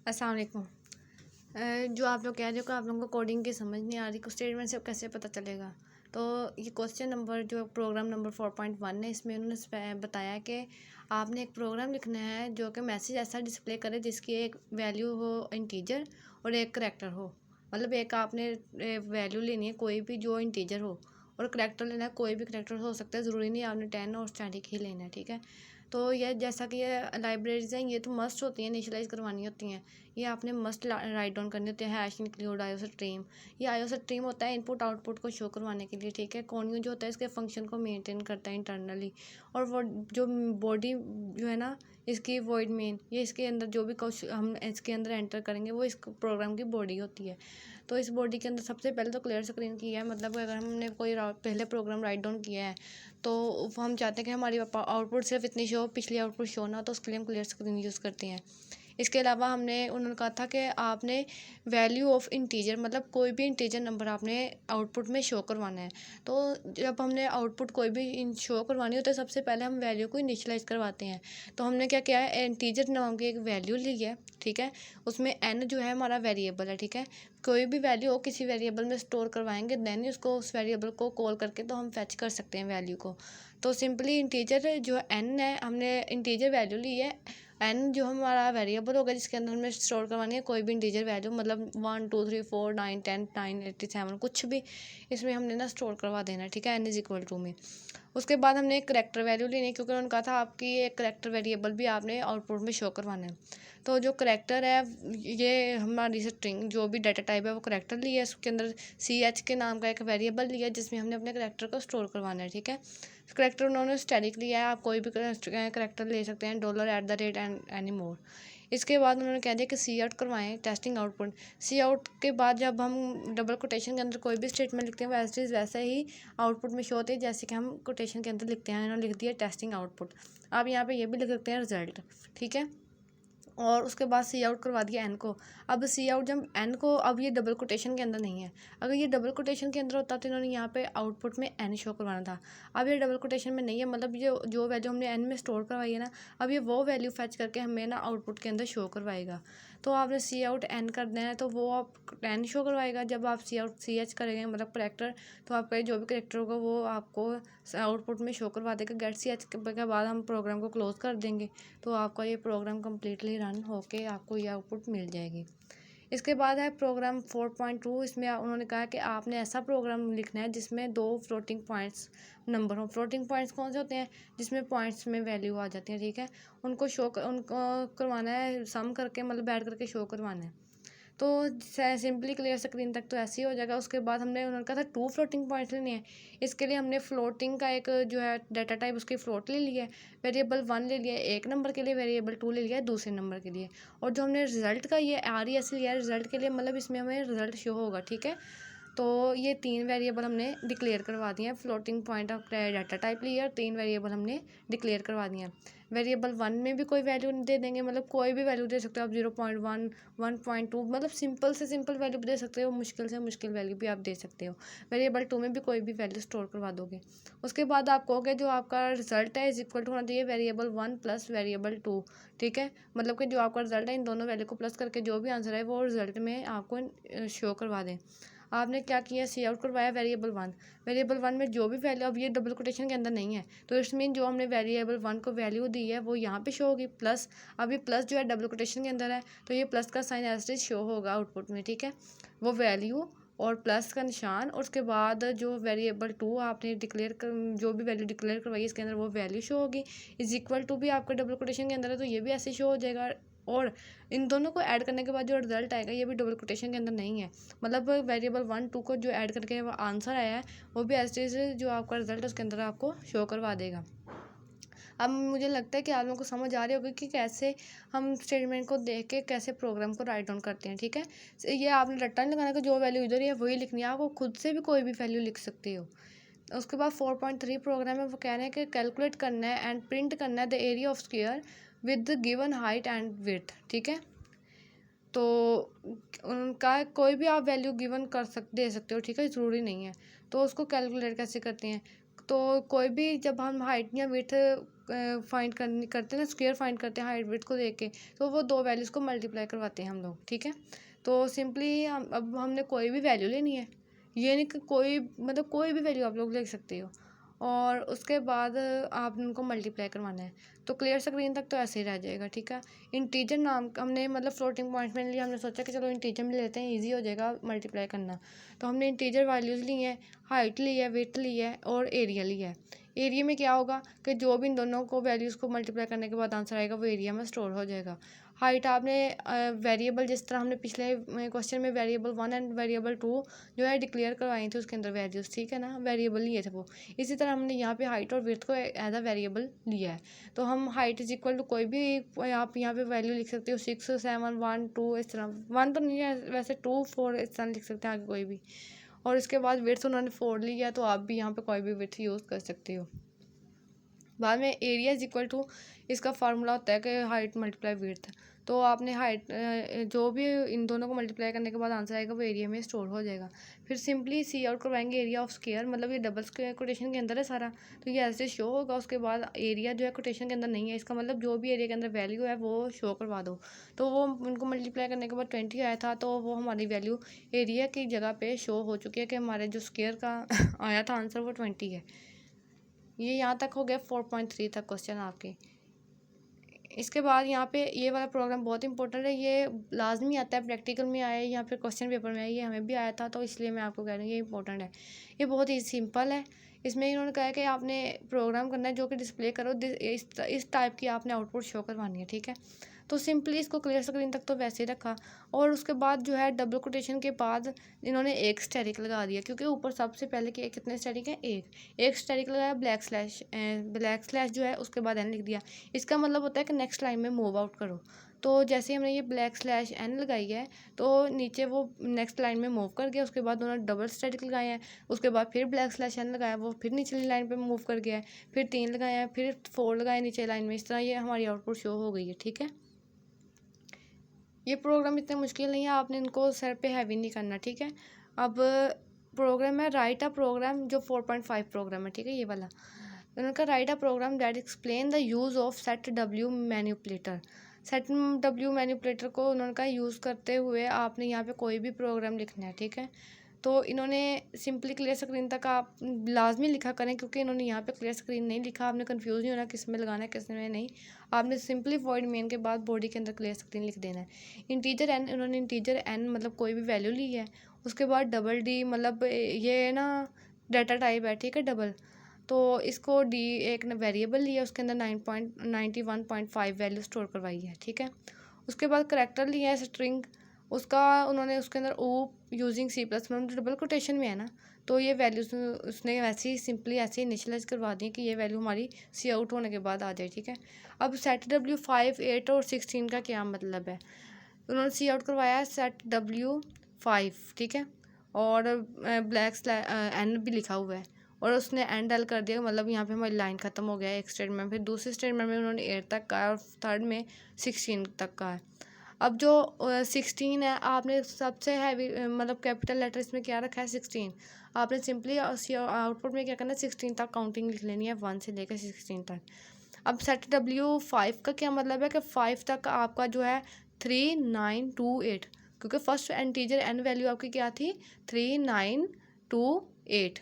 अस्सलाम वालेकुम। जो आप लोग कह रहे हो कि आप लोगों को कोडिंग की समझ नहीं आ रही, कुछ स्टेटमेंट से कैसे पता चलेगा। तो ये क्वेश्चन नंबर जो प्रोग्राम नंबर 4.1 है, इसमें उन्होंने बताया कि आपने एक प्रोग्राम लिखना है जो कि मैसेज ऐसा डिस्प्ले करे जिसकी एक वैल्यू हो इंटीजर और एक करैक्टर हो। मतलब एक आपने वैल्यू लेनी है कोई भी जो इंटीजर हो, और करैक्टर लेना है कोई भी करैक्टर हो सकता है, ज़रूरी नहीं आपने 10 और स्टैटिक ही लेना है। ठीक है, तो यह जैसा कि ये लाइब्रेरीज हैं, ये तो मस्ट होती हैं, इनिशियलाइज़ करवानी होती हैं। ये आपने मस्ट राइट डाउन करने होते हैं। हैश इंक्लूड आईओ स्ट्रीम, ये आईओ स्ट्रीम होता है इनपुट आउटपुट को शो करवाने के लिए। ठीक है, कॉन्यू जो होता है इसके फंक्शन को मेंटेन करता है इंटरनली। और वो जो बॉडी जो है ना इसकी वॉइड मेन, ये इसके अंदर जो भी कुछ हम इसके अंदर एंटर करेंगे वो इस प्रोग्राम की बॉडी होती है। तो इस बॉडी के अंदर सबसे पहले तो क्लियर स्क्रीन की है, मतलब अगर हमने कोई पहले प्रोग्राम राइट डाउन किया है तो हम चाहते हैं कि हमारी आउटपुट सिर्फ इतनी शो, पिछली आउटपुट शो ना, तो उसके लिए हम क्लियर स्क्रीन यूज़ करते हैं। इसके अलावा उन्होंने कहा था कि आपने वैल्यू ऑफ इंटीजर, मतलब कोई भी इंटीजर नंबर आपने आउटपुट में शो करवाना है। तो जब हमने आउटपुट कोई भी शो करवानी हो तो सबसे पहले हम वैल्यू को इनिशियलाइज करवाते हैं। तो हमने क्या किया है, इंटीजर नाम की एक वैल्यू ली है। ठीक है, उसमें एन जो है हमारा वेरिएबल है। ठीक है, कोई भी वैल्यू हो किसी वेरिएबल में स्टोर करवाएंगे, देन उसको उस वेरिएबल को कॉल करके तो हम फैच कर सकते हैं वैल्यू को। तो सिंपली इंटीजर जो एन है, हमने इंटीजर वैल्यू ली है। एन जो हमारा वेरिएबल होगा जिसके अंदर हमें स्टोर करवानी है कोई भी इंटीजर वैल्यू, मतलब 1 2 3 4 9 10 9 87 कुछ भी इसमें हमने ना स्टोर करवा देना है। ठीक है, एन इज इक्वल टू में। उसके बाद हमने एक करैक्टर वैल्यू लेनी है, क्योंकि उन्होंने कहा था आपकी एक करैक्टर वेरिएबल भी आपने आउटपुट में शो करवाना है। तो जो करैक्टर है, ये हमारी स्ट्रिंग जो भी डाटा टाइप है वो करैक्टर लिया है, उसके अंदर CH के नाम का एक वेरिएबल लिया है जिसमें हमने अपने करैक्टर को स्टोर करवाना है। ठीक है, करैक्टर उन्होंने स्टैटिक लिया है, आप कोई भी करैक्टर ले सकते हैं, $@ एंड एनी मोर। इसके बाद उन्होंने कह दिया कि सी आउट करवाएं टेस्टिंग आउटपुट। सी आउट के बाद जब हम डबल कोटेशन के अंदर कोई भी स्टेटमेंट लिखते हैं वैसे ही आउटपुट में शो होती है जैसे कि हम कोटेशन के अंदर लिखते हैं। इन्होंने लिख दिया टेस्टिंग आउटपुट। आप यहाँ पे ये भी लिख सकते हैं रिजल्ट। ठीक है, और उसके बाद सी आउट करवा दिया एन को। अब सी आउट जब एन को, अब ये डबल कोटेशन के अंदर नहीं है, अगर ये डबल कोटेशन के अंदर होता तो इन्होंने यहाँ पे आउटपुट में एन शो करवाना था। अब ये डबल कोटेशन में नहीं है, मतलब ये जो वैल्यू हमने एन में स्टोर करवाई है ना, अब ये वो वैल्यू फैच करके हमें ना आउटपुट के अंदर शो करवाएगा। तो आपने सी आउट एन कर देना है तो वो आप एन शो करवाएगा। जब आप सी आउट सी एच करेंगे मतलब करेक्टर, तो आपका जो भी करेक्टर होगा वो आपको आउटपुट में शो करवा देगा। गेट सी एच के बाद हम प्रोग्राम को क्लोज कर देंगे, तो आपका ये प्रोग्राम कम्प्लीटली रन होके आपको ये आउटपुट मिल जाएगी। इसके बाद है प्रोग्राम 4.2। इसमें उन्होंने कहा कि आपने ऐसा प्रोग्राम लिखना है जिसमें 2 फ्लोटिंग पॉइंट्स नंबर हो। फ्लोटिंग पॉइंट्स कौन से होते हैं, जिसमें पॉइंट्स में वैल्यू आ जाती है। ठीक है, उनको करवाना है सम करके, मतलब ऐड करके शो करवाना है। तो सिंपली क्लियर स्क्रीन तक तो ऐसे ही हो जाएगा। उसके बाद उन्होंने कहा था 2 फ्लोटिंग पॉइंट्स लेने हैं। इसके लिए हमने फ्लोटिंग का एक जो है डाटा टाइप उसकी फ्लोट ले लिया है, वेरिएबल 1 ले लिया है एक नंबर के लिए, वेरिएबल 2 ले लिया है दूसरे नंबर के लिए। और जो हमने रिजल्ट का ये RES लिया है रिजल्ट के लिए, मतलब इसमें हमें रिजल्ट शो होगा। ठीक है, तो ये 3 वेरिएबल हमने डिक्लेयर करवा दिए हैं। Floating point of data type लिया और 3 वेरिएबल हमने डिक्लेयर करवा दिए हैं। वेरिएबल 1 में भी कोई वैल्यू दे देंगे, मतलब कोई भी वैल्यू दे सकते हो आप, 0.1 1.2, मतलब सिंपल से सिंपल वैल्यू भी दे सकते हो, मुश्किल से मुश्किल वैल्यू भी आप दे सकते हो। वेरिएबल 2 में भी कोई भी वैल्यू स्टोर करवा दोगे। उसके बाद आप कहोगे जो आपका रिजल्ट है इज इक्वल टू होना चाहिए वेरिएबल 1 प्लस वेरिएबल 2। ठीक है, मतलब कि जो आपका रिजल्ट है इन दोनों वैल्यू को प्लस करके जो भी आंसर है वो रिजल्ट में आपको शो करवा दें। आपने क्या किया, सी आउट करवाया वेरिएबल 1। वेरिएबल 1 में जो भी वैल्यू, अब ये डबल कोटेशन के अंदर नहीं है तो इट्स मीन जो हमने वेरिएबल 1 को वैल्यू दी है वो यहाँ पे शो होगी प्लस। अब ये प्लस जो है डबल कोटेशन के अंदर है तो ये प्लस का साइन ऐसे शो होगा आउटपुट में। ठीक है, वो वैल्यू और प्लस का निशान, और उसके बाद जो वेरिएबल 2 आपने डिक्लेयर कर, जो भी वैल्यू डिक्लेयर करवाई इसके अंदर वो वैल्यू शो होगी। इज इक्वल टू भी आपका डबल कोटेशन के अंदर है तो ये भी ऐसे शो हो जाएगा। और इन दोनों को ऐड करने के बाद जो रिजल्ट आएगा ये भी डबल कोटेशन के अंदर नहीं है, मतलब वेरिएबल 1 2 को जो ऐड करके वो आंसर आया है वो भी ऐसे जो आपका रिजल्ट है उसके अंदर आपको शो करवा देगा। अब मुझे लगता है कि आप लोगों को समझ आ रही होगी कि कैसे हम स्टेटमेंट को देख के कैसे प्रोग्राम को राइट डाउन करते हैं। ठीक है, ये आपने रट्टा नहीं लगाना कि जो वैल्यू इधर है वही लिखनी है, आपको खुद से भी कोई भी वैल्यू लिख सकते हो। उसके बाद 4.3 प्रोग्राम है, वो कह रहे हैं कि कैलकुलेट करना है एंड प्रिंट करना है the area of square with the given height and width. ठीक है, तो उनका कोई भी आप वैल्यू गिवन दे सकते हो। ठीक है, ज़रूरी नहीं है। तो उसको कैलकुलेट कैसे करते हैं, तो कोई भी जब हम हाइट या विड्थ फाइंड करते हैं ना, स्क्वायर फाइंड करते हैं हाइट विड्थ को देख के, तो वो दो वैल्यूज़ को मल्टीप्लाई करवाते हैं हम लोग, ठीक है। तो सिंपली अब हमने कोई भी वैल्यू लेनी है, ये नहीं कि कोई मतलब कोई भी वैल्यू आप लोग ले सकते हो, और उसके बाद आप उनको मल्टीप्लाई करवाना है। तो क्लियर स्क्रीन तक तो ऐसे ही रह जाएगा, ठीक है। इंटीजर नाम हमने मतलब फ्लोटिंग पॉइंट में लिए, हमने सोचा कि चलो इंटीजर में लेते हैं, ईजी हो जाएगा मल्टीप्लाई करना। तो हमने इंटीजर वैल्यूज़ ली हैं, हाइट ली है, विड्थ ली है और एरिया लिया है। एरिया में क्या होगा कि जो भी इन दोनों को वैल्यूज़ को मल्टीप्लाई करने के बाद आंसर आएगा वो एरिया में स्टोर हो जाएगा। हाइट आपने वेरिएबल, जिस तरह हमने पिछले क्वेश्चन में वेरिएबल 1 एंड वेरिएबल 2 जो है डिक्लेयर करवाई थी उसके अंदर वैल्यूज़, ठीक है ना, वेरिएबल लिए थे वो। इसी तरह हमने यहाँ पे हाइट और विड्थ को एज अ वेरिएबल लिया है। तो हम हाइट इज इक्वल टू कोई भी आप यहाँ पे वैल्यू लिख सकते हो, 6, 7, 1, 2, इस तरह। 1 तो नहीं है वैसे, 2, 4 इस तरह लिख सकते हैं आगे कोई भी। और इसके बाद विड्थ उन्होंने 4 लिया, तो आप भी यहाँ पे कोई भी विड्थ यूज़ कर सकते हो। बाद में एरिया इज इक्वल टू, इसका फार्मूला होता है कि हाइट मल्टीप्लाई विड्थ। तो आपने हाइट जो भी इन दोनों को मल्टीप्लाई करने के बाद आंसर आएगा वो एरिया में स्टोर हो जाएगा। फिर सिंपली सी आउट करवाएंगे एरिया ऑफ स्क्वायर, मतलब ये डबल स्क्वायर कोटेशन के अंदर है सारा, तो ये ऐसे शो होगा। उसके बाद एरिया जो है कोटेशन के अंदर नहीं है, इसका मतलब जो भी एरिया के अंदर वैल्यू है वो शो करवा दो। तो वो उनको मल्टीप्लाई करने के बाद 20 आया था, तो वो हमारी वैल्यू एरिया की जगह पे शो हो चुकी है कि हमारे जो स्क्वायर का आया था आंसर वो 20 है। ये यहाँ तक हो गया 4.3 तक क्वेश्चन आपके। इसके बाद यहाँ पे ये वाला प्रोग्राम बहुत इंपॉर्टेंट है, ये लाजमी आता है, प्रैक्टिकल में आया है या फिर क्वेश्चन पेपर में आया, ये हमें भी आया था, तो इसलिए मैं आपको कह रही हूँ ये इंपॉर्टेंट है। ये बहुत ही सिंपल है। इसमें इन्होंने कहा है कि आपने प्रोग्राम करना है जो कि डिस्प्ले करो, इस टाइप की आपने आउटपुट शो करवानी है, ठीक है। तो सिंपली इसको क्लियर स्क्रीन तक तो वैसे ही रखा, और उसके बाद जो है डबल कोटेशन के बाद इन्होंने एक स्टैटिक लगा दिया, क्योंकि ऊपर सबसे पहले कि कितने स्टैटिक हैं, एक स्टैटिक लगाया, ब्लैक स्लैश जो है उसके बाद एन लिख दिया। इसका मतलब होता है कि नेक्स्ट लाइन में मूव आउट करो। तो जैसे हमने ये ब्लैक स्लैश एन लगाई है, तो नीचे वो नेक्स्ट लाइन में मूव कर गया। उसके बाद उन्होंने डबल स्टैटिक लगाए हैं, उसके बाद फिर ब्लैक स्लैश एन लगाया, वो फिर नीचे लाइन पे मूव कर गया है, फिर 3 लगाए हैं, फिर 4 लगाए नीचे लाइन में। इस तरह ये हमारी आउटपुट शो हो गई है, ठीक है। ये प्रोग्राम इतने मुश्किल नहीं है, आपने इनको सर पे हैवी नहीं करना, ठीक है। अब प्रोग्राम है राइट अ प्रोग्राम, जो 4.5 प्रोग्राम है, ठीक है, ये वाला। उनका write a program that explain the use of set डब्ल्यू मैनिपुलेटर। सेट डब्ल्यू मैनिपुलेटर को उन्होंने का यूज़ करते हुए आपने यहाँ पे कोई भी प्रोग्राम लिखना है, ठीक है। तो इन्होंने सिंपली क्लियर स्क्रीन तक आप लाजमी लिखा करें, क्योंकि इन्होंने यहाँ पे क्लियर स्क्रीन नहीं लिखा, आपने कंफ्यूज नहीं होना किस में लगाना है किस में नहीं। आपने सिंपली वॉइड मेन के बाद बॉडी के अंदर क्लियर स्क्रीन लिख देना है। इंटीजर एन, इन्होंने इंटीजर एन मतलब कोई भी वैल्यू ली है। उसके बाद डबल डी, मतलब ये ना डाटा टाइप है, ठीक है, डबल। तो इसको डी एक वेरिएबल लिया, उसके अंदर 91.5 वैल्यू स्टोर करवाई है, ठीक है। उसके बाद करेक्टर लिया है स्ट्रिंग, उसका उन्होंने उसके अंदर ओ यूजिंग सी प्लस, मतलब डबल कोटेशन में है ना, तो ये वैल्यूज उसने वैसे ही सिंपली ऐसे ही इनिशियलाइज करवा दी कि ये वैल्यू हमारी सी आउट होने के बाद आ जाए, ठीक है। अब सेट डब्ल्यू 5, 8 और 16 का क्या मतलब है, उन्होंने सी आउट करवाया सेट डब्ल्यू 5, ठीक है, और ब्लैक एन भी लिखा हुआ है, और उसने एंड एल कर दिया, मतलब यहाँ पे हमारी लाइन ख़त्म हो गया है एक स्टेटमेंट। फिर दूसरे स्टेटमेंट में उन्होंने 8 तक का है, और थर्ड में 16 तक का है। अब जो 16 है, आपने सबसे हैवी मतलब कैपिटल लेटर इसमें क्या रखा है, 16। आपने सिंपली आउटपुट में क्या करना है, 16 तक काउंटिंग लिख लेनी है, 1 से लेकर 16 तक। अब सेट डब्ल्यू 5 का क्या मतलब है कि 5 तक आपका जो है 3, 9, 2, 8, क्योंकि फर्स्ट इंटीजर एन वैल्यू आपकी क्या थी, 3, 9, 2, 8।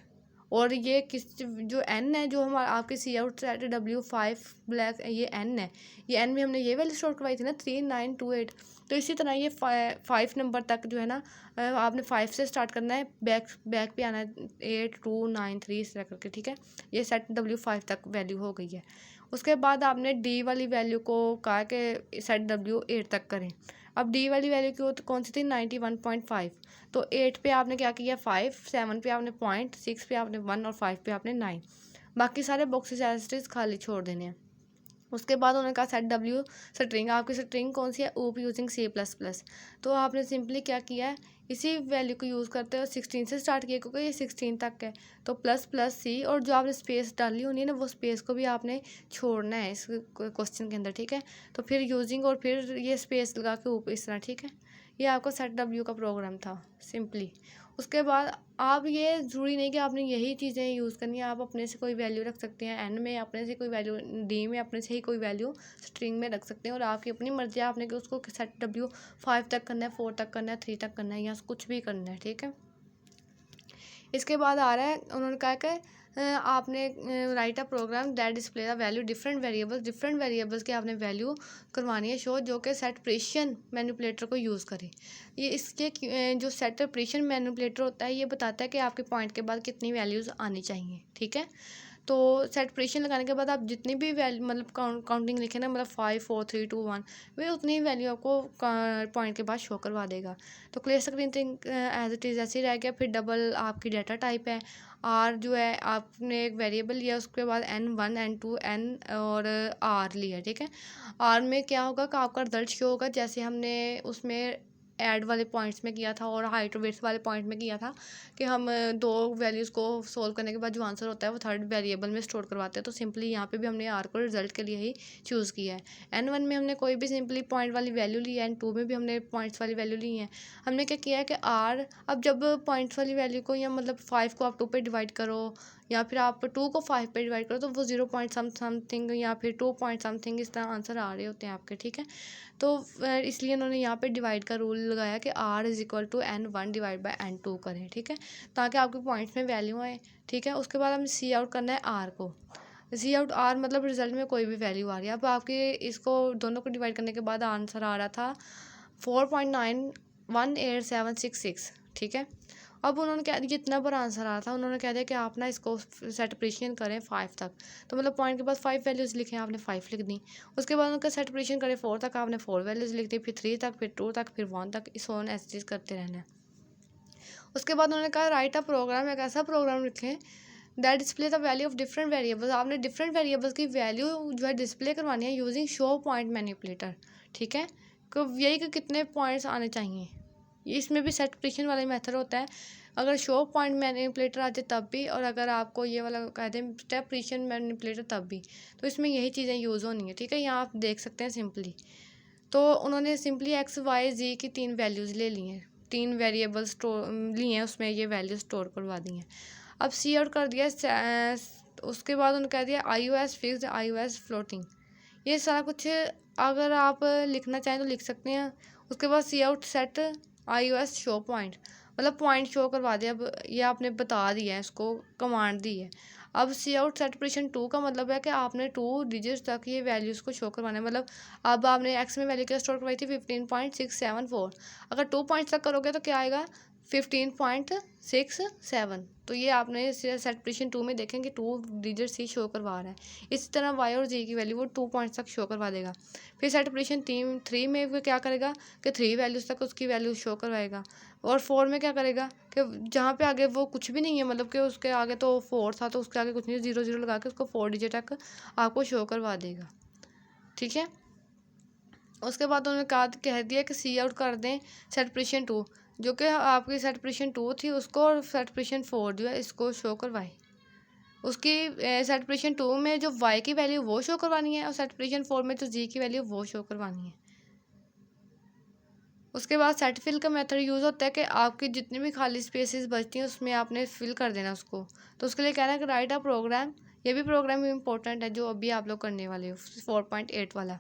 और ये किस जो एन है, जो हमारा आपके सी आउट सेट डब्ल्यू 5 ब्लैक, ये एन है, ये एन में हमने ये वैल्यू स्टोर करवाई थी ना, 3, 9, 2, 8। तो इसी तरह ये 5 नंबर तक जो है ना, आपने 5 से स्टार्ट करना है, बैक पे आना है 8, 2, 9, 3 इस तरह करके, ठीक है। ये सेट डब्ल्यू 5 तक वैल्यू हो गई है। उसके बाद आपने डी वाली वैल्यू को कहा कि सेट डब्ल्यू 8 तक करें। अब डी वाली वैल्यू कौन सी थी, 91.5। तो 8 पे आपने क्या किया 5, 7 पे आपने 0, 6 पे आपने 1 और 5 पे आपने 9। बाकी सारे बॉक्सेस एज खाली छोड़ देने हैं। उसके बाद उन्होंने कहा सेट डब्ल्यू स्ट्रिंग, आपकी स्ट्रिंग कौन सी है, ओप यूजिंग C++। तो आपने सिंपली क्या किया है, इसी वैल्यू को यूज़ करते हो 16 से स्टार्ट किया, क्योंकि ये 16 तक है। तो ++C, और जो आपने स्पेस डाली होनी है ना, वो स्पेस को भी आपने छोड़ना है इस क्वेश्चन के अंदर, ठीक है। तो फिर यूजिंग और फिर ये स्पेस लगा के ऊपर इस तरह, ठीक है। ये आपका सेट डब्ल्यू का प्रोग्राम था सिंपली। उसके बाद आप ये ज़रूरी नहीं कि आपने यही चीज़ें यूज़ करनी है, आप अपने से कोई वैल्यू रख सकते हैं, एन में अपने से कोई वैल्यू, डी में अपने से ही कोई वैल्यू स्ट्रिंग में रख सकते हैं, और आपकी अपनी मर्ज़ी है आपने कि उसको सेट डब्ल्यू 5 तक करना है, 4 तक करना है, 3 तक करना है, या कुछ भी करना है, ठीक है। इसके बाद आ रहा है, उन्होंने कहा कि आपने write a program that display the value different variables की आपने वैल्यू करवानी है शो, जो कि सेट प्रेशन मैनिपुलेटर को यूज़ करे। ये इसके जो सेट प्रेशन मैनिपुलेटर होता है ये बताता है कि आपके पॉइंट के बाद कितनी वैल्यूज़ आनी चाहिए, ठीक है। तो सेट लगाने के बाद आप जितनी भी वैल्यू मतलब काउंटिंग लिखे ना, मतलब 5 4 3 2 1, वे उतनी ही वैल्यू आपको पॉइंट के बाद शो करवा देगा। तो clear screen thing as it is ऐसे ही रह गया। फिर डबल आपकी डाटा टाइप है। आर जो है आपने एक वेरिएबल लिया, उसके बाद N1 N2 N और आर लिया, ठीक है। आर में क्या होगा कि आपका रिजल्ट शो होगा, जैसे हमने उसमें ऐड वाले पॉइंट्स में किया था और हाइट और विड्थ वाले पॉइंट में किया था कि हम दो वैल्यूज़ को सोल्व करने के बाद जो आंसर होता है वो थर्ड वेरिएबल में स्टोर करवाते हैं। तो सिंपली यहाँ पे भी हमने आर को रिजल्ट के लिए ही चूज़ किया है। N1 में हमने कोई भी सिंपली पॉइंट वाली वैल्यू ली है, N2 में भी हमने पॉइंट्स वाली वैल्यू ली है। हमने क्या किया है कि आर, अब जब पॉइंट्स वाली वैल्यू को, या मतलब 5 को आप 2 पे डिवाइड करो, या फिर आप 2 को 5 पे डिवाइड करो, तो वो 0 पॉइंट समथिंग या फिर 2 पॉइंट समथिंग इस तरह आंसर आ रहे होते हैं आपके, ठीक है। तो इसलिए उन्होंने यहाँ पे डिवाइड का रूल लगाया कि R is equal to N1 divide by N2 करें, ठीक है, ताकि आपके पॉइंट्स में वैल्यू आए, ठीक है। उसके बाद हमें सी आउट करना है R को। सी आउट R मतलब रिजल्ट में कोई भी वैल्यू आ रही है। अब आपके इसको दोनों को डिवाइड करने के बाद आंसर आ रहा था 4.918766, ठीक है। अब उन्होंने क्या, जितना पर आंसर आया था उन्होंने कह दिया कि आप ना इसको सेपरेशन करें 5 तक। तो मतलब पॉइंट के बाद 5 वैल्यूज़ लिखें, आपने 5 लिख दी। उसके बाद उनका सेपरेशन करें 4 तक, आपने 4 वैल्यूज़ लिख दी, फिर 3 तक, फिर 2 तक, फिर 1 तक, इस ऑन ऐसी चीज़ करते रहना है। उसके बाद उन्होंने कहा राइट अ प्रोग्राम, एक ऐसा प्रोग्राम लिखें that display the value of different variables. आपने डिफरेंट वेरिएबल्स की वैल्यू जो है डिस्प्ले करवानी है यूजिंग शो पॉइंट मैनिपुलेटर, ठीक है। तो यही कि कितने पॉइंट्स आने चाहिए, इसमें भी सेपरेशन वाला मेथड होता है। अगर शो पॉइंट मैनिपुलेटर आ जाए तब भी, और अगर आपको ये वाला कह दें सेपरेशन मैनिपुलेटर तब भी, तो इसमें यही चीज़ें यूज़ होनी है, ठीक है। यहाँ आप देख सकते हैं सिंपली। तो उन्होंने सिंपली एक्स वाई जी की 3 वैल्यूज़ ले ली हैं, 3 वेरिएबल स्टोर ली हैं, उसमें ये वैल्यू स्टोर करवा दी हैं। अब सी आउट कर दिया। उसके बाद उन्होंने कह दिया iOS फिक्स्ड, iOS फ्लोटिंग। ये सारा कुछ अगर आप लिखना चाहें तो लिख सकते हैं। उसके बाद cout set iOS show point, मतलब पॉइंट शो करवा दिया। अब ये आपने बता दिया है, इसको कमांड दी है। अब सी आउट सेपरेशन 2 का मतलब है कि आपने 2 डिजिट्स तक ये वैल्यूज़ को शो करवाना है। मतलब अब आपने एक्स में वैल्यू क्या स्टोर करवाई थी 15.674, अगर 2 पॉइंट्स तक करोगे तो क्या आएगा 15.67। तो ये आपने सेपरेशन 2 में देखेंगे 2 डिजिट्स ही शो करवा रहा है। इसी तरह वाई और जी की वैल्यू वो 2 पॉइंट्स तक शो करवा देगा। फिर सेपरेशन 3 में वो क्या करेगा कि 3 वैल्यूज़ तक उसकी वैल्यू शो करवाएगा। और 4 में क्या करेगा कि जहाँ पे आगे वो कुछ भी नहीं है, मतलब कि उसके आगे तो 4 था तो उसके आगे कुछ नहीं, 0 0 लगा के उसको 4 डिजिट तक आपको शो करवा देगा, ठीक है। उसके बाद उन्होंने कह दिया कि सी आउट कर दें सेपरेशन 2, जो कि आपकी सेपरेशन 2 थी उसको, और सेपरेशन 4 जो है इसको शो करवाए। उसकी सेपरेशन 2 में जो वाई की वैल्यू वो शो करवानी है, और सेपरेशन 4 में जो जी की वैल्यू वो शो करवानी है। उसके बाद सेट फिल का मेथड यूज़ होता है कि आपकी जितनी भी खाली स्पेसेस बचती हैं उसमें आपने फिल कर देना उसको। तो उसके लिए कहना है कि राइट अ प्रोग्राम, ये भी प्रोग्राम इंपॉर्टेंट है जो अभी आप लोग करने वाले हो 4.8 वाला।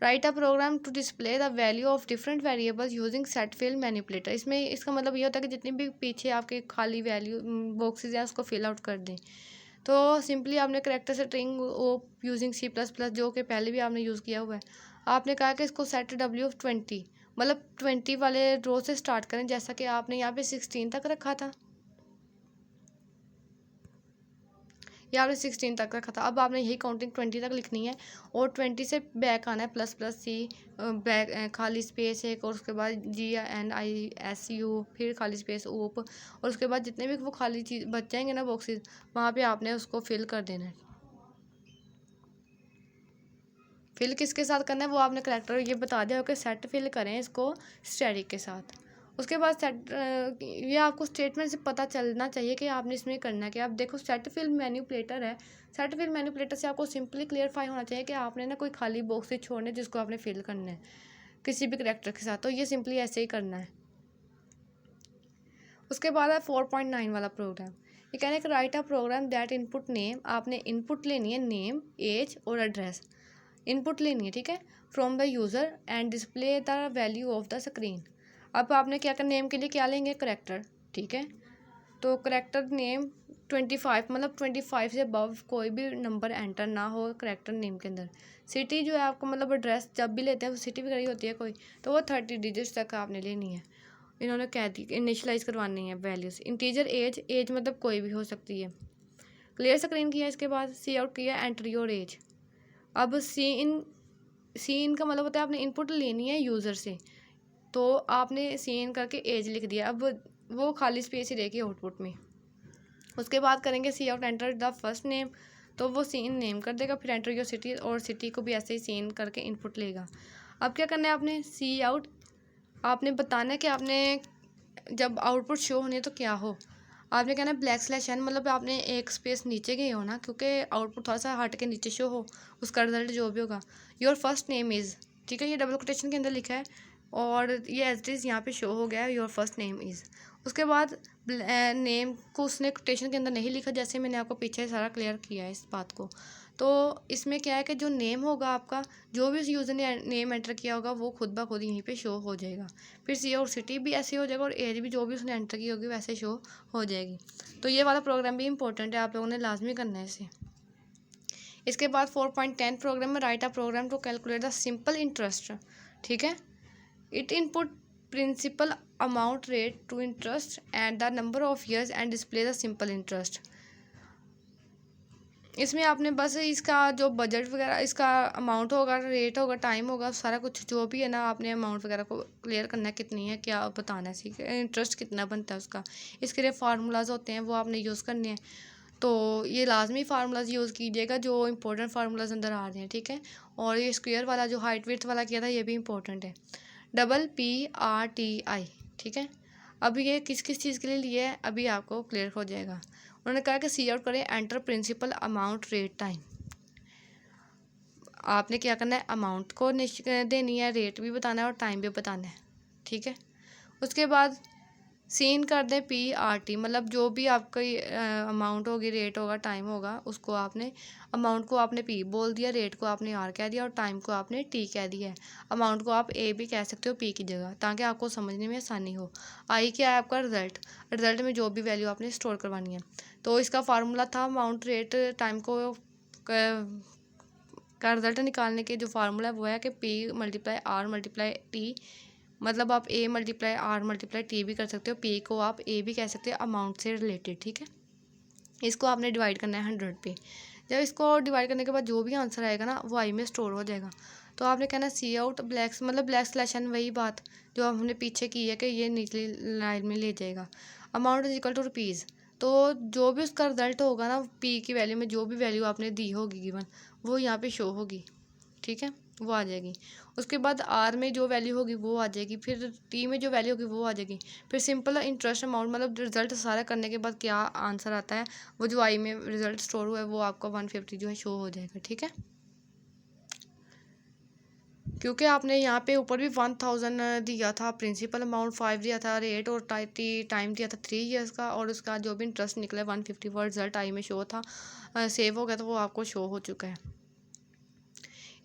Write a program to display the value of different variables using set fill manipulator. इसमें इसका मतलब ये होता है कि जितनी भी पीछे आपके खाली वैल्यू बॉक्सेस हैं उसको फिल आउट कर दें। तो सिंपली आपने करेक्टर स्ट्रिंग यूजिंग C++, जो कि पहले भी आपने यूज़ किया हुआ है, आपने कहा कि इसको सेट W20, मतलब 20 वाले रो से स्टार्ट करें, जैसा कि आपने यहाँ पे 16 तक रखा था, ये आपने 16 तक रखा था। अब आपने यही काउंटिंग 20 तक लिखनी है, और 20 से बैक आना है, ++C बैक खाली स्पेस एक, और उसके बाद GNISU, फिर खाली स्पेस OP, और उसके बाद जितने भी वो खाली चीज़ बच जाएंगे ना बॉक्सेस, वहाँ पे आपने उसको फिल कर देना है। फिल किसके साथ करना है वो आपने करेक्टर ये बता दिया हो कि सेट फिल करें इसको स्टैटिक के साथ। उसके बाद सेट ये आपको स्टेटमेंट से पता चलना चाहिए कि आपने इसमें करना है कि आप देखो सेट फिल मैनिपुलेटर है। सेट फिल मैनिपुलेटर से आपको सिंपली क्लियरफाई होना चाहिए कि आपने ना कोई खाली बॉक्स से छोड़ने जिसको आपने फिल करना है। किसी भी करेक्टर के साथ। तो ये सिंपली ऐसे ही करना है। उसके बाद है 4.9 वाला प्रोग्राम। ये कहने का write a program that input name, आपने इनपुट लेनी है नेम, एज और एड्रेस, इनपुट लेनी है, ठीक है, from the user and display the value of the screen. अब आपने क्या करना, नेम के लिए क्या लेंगे, करेक्टर, ठीक है। तो करेक्टर नेम 25, मतलब 25 से अबव कोई भी नंबर एंटर ना हो करेक्टर नेम के अंदर। सिटी जो है आपको, मतलब एड्रेस जब भी लेते हैं सिटी वगैरह होती है कोई, तो वो 30 डिजिट्स तक आपने लेनी है। इन्होंने कह दी इनिशलाइज करवानी है वैल्यूज़। इंटीजर एज, एज मतलब कोई भी हो सकती है। क्लियर स्क्रीन किया, इसके बाद सी आउट किया, एंटर योर एज। अब सी इन का मतलब होता है आपने इनपुट लेनी है यूज़र से, तो आपने सी इन करके एज लिख दिया। अब वो खाली स्पेस ही रहेगी आउटपुट में। उसके बाद करेंगे cout enter the first name, तो वो सी इन नेम कर देगा, फिर एंटर योर सिटी, और सिटी को भी ऐसे ही सी इन करके इनपुट लेगा। अब क्या करना है आपने, सी आउट, आपने बताना है कि आपने जब आउटपुट शो होनी है तो क्या हो। आपने कहना है \n, मतलब आपने एक स्पेस नीचे गए हो ना, क्योंकि आउटपुट थोड़ा सा हट के नीचे शो हो, उसका रिजल्ट जो भी होगा। योर फर्स्ट नेम इज़, ठीक है, ये डबल कोटेशन के अंदर लिखा है और ये एज इट इज़ यहाँ पे शो हो गया है, योर फर्स्ट नेम इज़। उसके बाद नेम को उसने कोटेशन के अंदर नहीं लिखा, जैसे मैंने आपको पीछे सारा क्लियर किया है इस बात को। तो इसमें क्या है कि जो नेम होगा आपका, जो भी उस यूज़र ने नेम एंटर किया होगा वो खुद ब खुद यहीं पे शो हो जाएगा। फिर सी और सिटी भी ऐसे हो जाएगा और एज भी जो भी उसने एंटर की होगी वैसे शो हो जाएगी। तो ये वाला प्रोग्राम भी इंपॉर्टेंट है, आप लोगों ने लाजमी करना है इसे। इसके बाद 4.10 प्रोग्राम में write a program to calculate the simple interest, ठीक है। It input principal amount rate to interest and the number of years and display the simple interest. इसमें आपने बस इसका जो बजट वगैरह, इसका अमाउंट होगा, रेट होगा, टाइम होगा, सारा कुछ जो भी है ना, आपने अमाउंट वगैरह को क्लियर करना है, कितनी है क्या बताना है, ठीक है, इंटरेस्ट कितना बनता है उसका। इसके लिए फार्मूलाज होते हैं वो आपने यूज़ करने हैं। तो ये लाजमी फार्मूलाज यूज़ कीजिएगा जो इंपॉर्टेंट फार्मूलाज अंदर आ रहे हैं, ठीक है। और ये स्क्वायर वाला जो हाइट विड्थ वाला किया था ये भी इंपॉर्टेंट है, PRTI, ठीक है। अब ये किस किस चीज़ के लिए लिया है अभी आपको क्लियर हो जाएगा। उन्होंने कहा कि सी आउट करें enter principal amount rate time. आपने क्या करना है, अमाउंट को देनी है, रेट भी बताना है और टाइम भी बताना है, ठीक है। उसके बाद सीन कर दें PRT, मतलब जो भी आपका अमाउंट होगी, रेट होगा, टाइम होगा, उसको आपने, अमाउंट को आपने P बोल दिया, रेट को आपने R कह दिया और टाइम को आपने T कह दिया है। अमाउंट को आप A भी कह सकते हो P की जगह, ताकि आपको समझने में आसानी हो। I क्या है आपका रिजल्ट, रिजल्ट में जो भी वैल्यू आपने स्टोर करवानी है। तो इसका फार्मूला था अमाउंट रेट टाइम को का रिजल्ट निकालने के जो फार्मूला है वो है कि P × R × T, मतलब आप A × R × T भी कर सकते हो, P को आप A भी कह सकते हो अमाउंट से रिलेटेड, ठीक है। इसको आपने डिवाइड करना है 100 पे। जब इसको डिवाइड करने के बाद जो भी आंसर आएगा ना वो I में स्टोर हो जाएगा। तो आपने कहना सी आउट \n, वही बात जो हमने पीछे की है कि ये निचली लाइन में ले जाएगा। Amount is equal to rupees, तो जो भी उसका रिजल्ट होगा ना, P की वैल्यू में जो भी वैल्यू आपने दी होगी गिवन, वो यहाँ पे शो होगी, ठीक है, वो आ जाएगी। उसके बाद R में जो वैल्यू होगी वो आ जाएगी, फिर T में जो वैल्यू होगी वो आ जाएगी, फिर सिंपल इंटरेस्ट अमाउंट, मतलब रिजल्ट सारा करने के बाद क्या आंसर आता है वो जो I में रिजल्ट स्टोर हुआ है वो आपका 150 जो है शो हो जाएगा, ठीक है। क्योंकि आपने यहाँ पे ऊपर भी 1000 दिया था, प्रिंसिपल अमाउंट 5 दिया था, रेट और टाइम दिया था 3 ईयर्स का, और उसका जो भी इंटरेस्ट निकला 150 वो रिजल्ट I में शो था, सेव हो गया, तो वो आपको शो हो चुका है।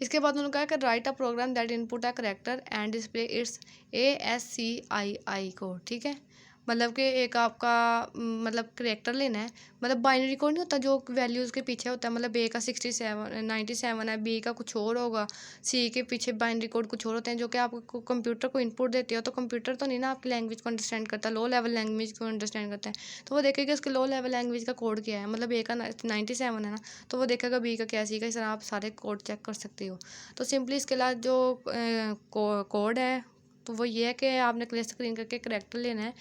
इसके बाद उन्होंने कहा कि write a program that input a character and display its ASCII code, ठीक है। मतलब कि एक आपका मतलब करेक्टर लेना है, मतलब बाइनरी कोड नहीं होता जो वैल्यूज़ के पीछे होता है, मतलब A का 97 है, B का कुछ और होगा, C के पीछे बाइनरी कोड कुछ और होते हैं जो कि आप कंप्यूटर को इनपुट देते हो। तो कंप्यूटर तो नहीं ना आपकी लैंग्वेज को अंडरस्टैंड करता, लो लेवल लैंग्वेज को अंडरस्टैंड करता है, तो वो देखेगा इसके लो लेवल लैंग्वेज का कोड क्या है। मतलब A का 97 है ना, तो वो देखेगा B का क्या है, C का, इस तरह आप सारे कोड चेक कर सकते हो। तो सिंपली इसके अलावा जो कोड है तो वो ये है कि आपने क्लियर स्क्रीन करके करेक्टर लेना है।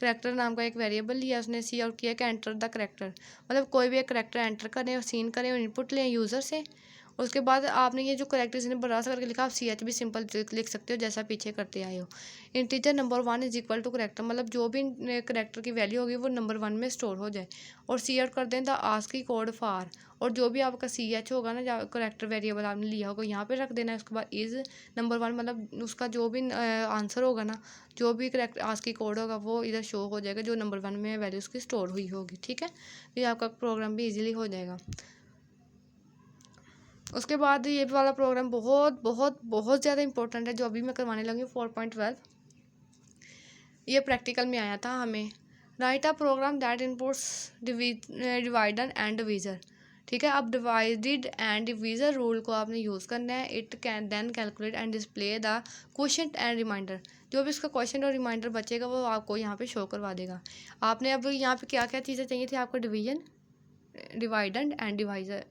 करेक्टर नाम का एक वेरिएबल लिया, उसने सी आउट किया कि एंटर द करेक्टर, मतलब कोई भी एक करेक्टर एंटर करें और सीन करें और इनपुट लें यूज़र से, उसके बाद आपने ये जो करेक्टर्स ने बड़ा सा करके लिखा, आप CH भी सिंपल लिख सकते हो जैसा पीछे करते आए हो। Integer number 1 is equal to character, मतलब जो भी करेक्टर की वैल्यू होगी वो नंबर 1 में स्टोर हो जाए। और सी आउट कर दें द आस्की कोड फॉर, और जो भी आपका CH होगा ना, जो करेक्टर वेरिएबल आपने लिया होगा यहाँ पे रख देना है। उसके बाद इज़ नंबर 1, मतलब उसका जो भी आंसर होगा ना, जो भी करेक्ट आस्की कोड होगा वो इधर शो हो जाएगा, जो नंबर 1 में वैल्यू उसकी स्टोर हुई होगी। ठीक है, तो ये आपका प्रोग्राम भी ईजिली हो जाएगा। उसके बाद ये वाला प्रोग्राम बहुत बहुत बहुत ज़्यादा इंपॉर्टेंट है, जो अभी मैं करवाने लगी हूँ 4.12। ये प्रैक्टिकल में आया था हमें। Write a program that inputs divider and divisor. ठीक है, अब डिवाइडेड एंड डिवीज़र रूल को आपने यूज़ करना है। It can then calculate and display the question and remainder. जो भी इसका क्वेश्चन और रिमाइंडर बचेगा वो आपको यहाँ पे शो करवा देगा। आपने अब यहाँ पे क्या क्या चीज़ें चाहिए थी आपको, डिवीजन, डिवाइडेंड एंड डिवाइज़र,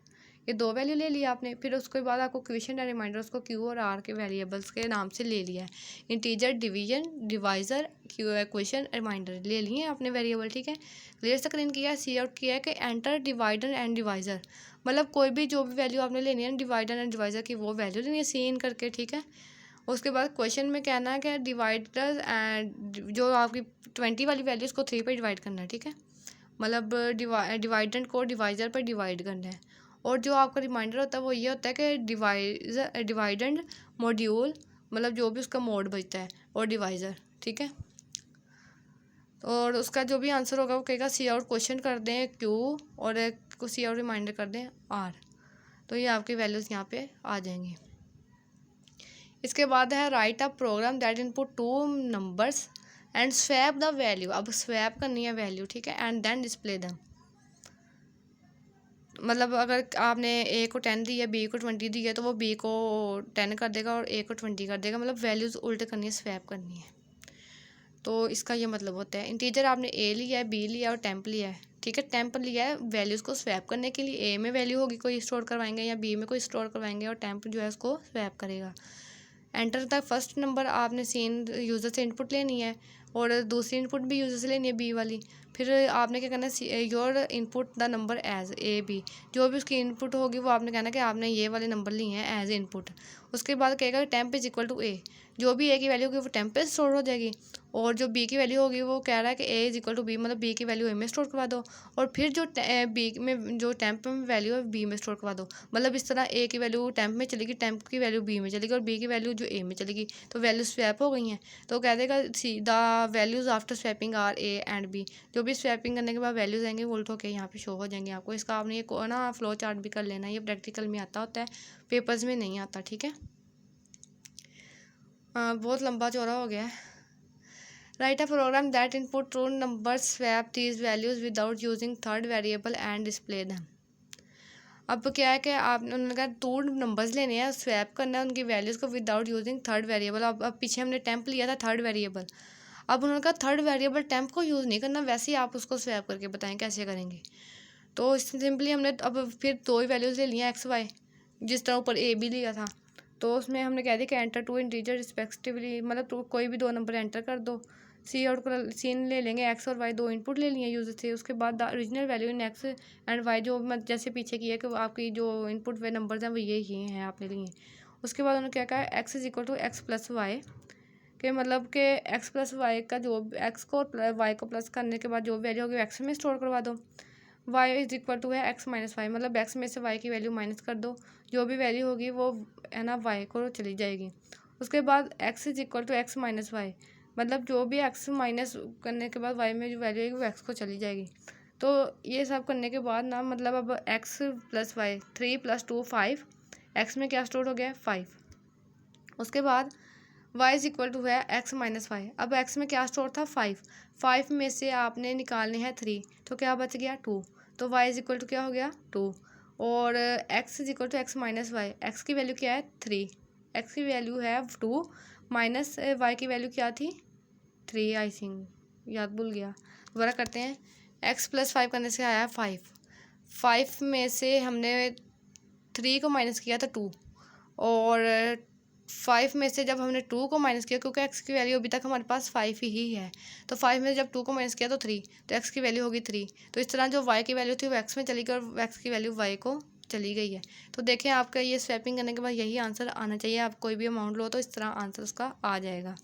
ये 2 वैल्यू ले लिया आपने। फिर उसके बाद आपको क्वेश्चन एंड रिमाइंडर उसको Q और R के वेरिएबल्स के नाम से ले लिया है। Integer, division, divisor, question, remainder ले लिए आपने वेरिएबल। ठीक है, क्लियर स्क्रीन किया है, सी आउट किया है कि एंटर डिवाइडर एंड डिवाइज़र, मतलब कोई भी जो भी वैल्यू आपने लेनी है डिवाइडर एंड डिवाइज़र की वो वैल्यू लेनी है सी इन करके। ठीक है, उसके बाद क्वेश्चन में कहना है कि डिवाइडर एंड जो आपकी 20 वाली वैल्यू उसको 3 पे डिवाइड करना है। ठीक है, मतलब डिवाइडेंड को डिवाइज़र पर डिवाइड करना है। और जो आपका रिमाइंडर होता है वो ये होता है कि डिवाइडेंड मॉड्यूल, मतलब जो भी उसका मोड बचता है, और डिवाइज़र। ठीक है, और उसका जो भी आंसर होगा वो कहेगा सी आउट क्वेश्चन कर दें Q और सी आउट रिमाइंडर कर दें R, तो ये आपकी वैल्यूज़ यहाँ पे आ जाएंगी। इसके बाद है write a program that input 2 numbers and swap the value. अब स्वैप करनी है वैल्यू। ठीक है, एंड देन डिस्प्ले दैम, मतलब अगर आपने A को 10 दी है, B को 20 दी है, तो वो B को 10 कर देगा और A को 20 कर देगा, मतलब वैल्यूज़ उल्टे करनी है, स्वैप करनी है। तो इसका ये मतलब होता है, इंटीजर आपने A लिया है, B लिया और टेम्प लिया है। ठीक है, टेम्प लिया है वैल्यूज़ को स्वैप करने के लिए। A में वैल्यू होगी कोई स्टोर करवाएंगे या B में कोई स्टोर करवाएंगे, और टेम्प जो है उसको स्वैप करेगा। एंटर द फर्स्ट नंबर, आपने सीन यूज़र से इनपुट लेनी है और दूसरी इनपुट भी यूज़र से लेनी है B वाली। फिर आपने क्या करना है, your input the number as A B, जो भी उसकी इनपुट होगी वो आपने कहना है कि आपने ये वाले नंबर लिए हैं एज इनपुट। उसके बाद कहेगा temp is equal to A, जो भी A की वैल्यू होगी वो टेम्प पे स्टोर हो जाएगी, और जो B की वैल्यू होगी वो कह रहा है कि A is equal to B, मतलब B की वैल्यू A में स्टोर करवा दो, और फिर जो B में जो टेम्प में वैल्यू है B में स्टोर करवा दो। मतलब इस तरह A की वैल्यू टेम्प में चलेगी, टेम्प की वैल्यू B में चलेगी, और B की वैल्यू जो A में चलेगी, तो वैल्यू स्वैप हो गई हैं। तो कह देगा see the values after swapping are A and B, जो भी स्वैपिंग करने के बाद वैल्यूज़ आएंगे उल्ट होकर यहाँ पे शो हो जाएंगे आपको। इसका आपने ये ना फ्लो चार्ट भी कर लेना है, ये प्रैक्टिकल में आता होता है, पेपर्स में नहीं आता। ठीक है, बहुत लंबा चौड़ा हो गया है। Write a program that input two number swap these values without using third variable and display them. अब क्या है कि आपने उन्होंने कहा 2 नंबर्स लेने हैं, स्वैप करना है उनकी वैल्यूज़ को विदाउट यूजिंग थर्ड वेरिएबल। अब पीछे हमने टेम्प लिया था थर्ड वेरिएबल, अब उन्होंने कहा थर्ड वेरिएबल टेम्प को यूज़ नहीं करना, वैसे ही आप उसको स्वैप करके बताएं कैसे करेंगे। तो सिंपली हमने अब फिर 2 ही वैल्यूज़ ले लिया एक्स वाई, जिस तरह ऊपर A B लिया था। तो उसमें हमने कह दिया कि एंटर 2 इंटीजर रिस्पेक्टिवली, मतलब कोई भी 2 नंबर एंटर कर दो। सी आउट को सीन ले लेंगे, एक्स और वाई 2 इनपुट ले लिए यूजर से। उसके बाद the original value in x and y, जो जैसे पीछे की है कि आपकी जो इनपुट वे नंबर्स हैं वो यही हैं आपने लिए। उसके बाद उन्होंने क्या कहा, x is equal to x plus y, के मतलब कि एक्स प्लस वाई का जो एक्स को वाई को प्लस करने के बाद जो वैल्यू होगी एक्स में स्टोर करवा दो। वाई इज इक्वल टू है एक्स माइनस वाई, मतलब एक्स में से वाई की वैल्यू माइनस कर दो, जो भी वैल्यू होगी वो है ना वाई को चली जाएगी। उसके बाद x is equal to x minus y, मतलब जो भी एक्स माइनस करने के बाद वाई में जो वैल्यू आएगी वो एक्स को चली जाएगी। तो ये सब करने के बाद ना, मतलब अब एक्स प्लस वाई 3 + 2 5, एक्स में क्या स्टोर हो गया 5। उसके बाद वाई इज इक्वल टू है एक्स माइनस वाई, अब एक्स में क्या स्टोर था 5, 5 में से आपने निकालने हैं 3, तो क्या बच गया 2, तो वाई इज इक्वल टू क्या हो गया 2। और x is equal to x minus y, एक्स की वैल्यू क्या है 3, एक्स की वैल्यू है 2 माइनस वाई की वैल्यू क्या थी 3, आई थिंक याद भूल गया, दोबारा करते हैं। एक्स प्लस 5 करने से आया 5, 5 में से हमने 3 को माइनस किया था 2, और 5 में से जब हमने 2 को माइनस किया, क्योंकि एक्स की वैल्यू अभी तक हमारे पास 5 ही है, तो 5 में से जब 2 को माइनस किया तो 3, तो एक्स की वैल्यू होगी 3। तो इस तरह जो वाई की वैल्यू थी वो एक्स में चली गई और एक्स की वैल्यू वाई को चली गई है। तो देखें आपका ये स्वैपिंग करने के बाद यही आंसर आना चाहिए। आप कोई भी अमाउंट लो तो इस तरह आंसर उसका आ जाएगा।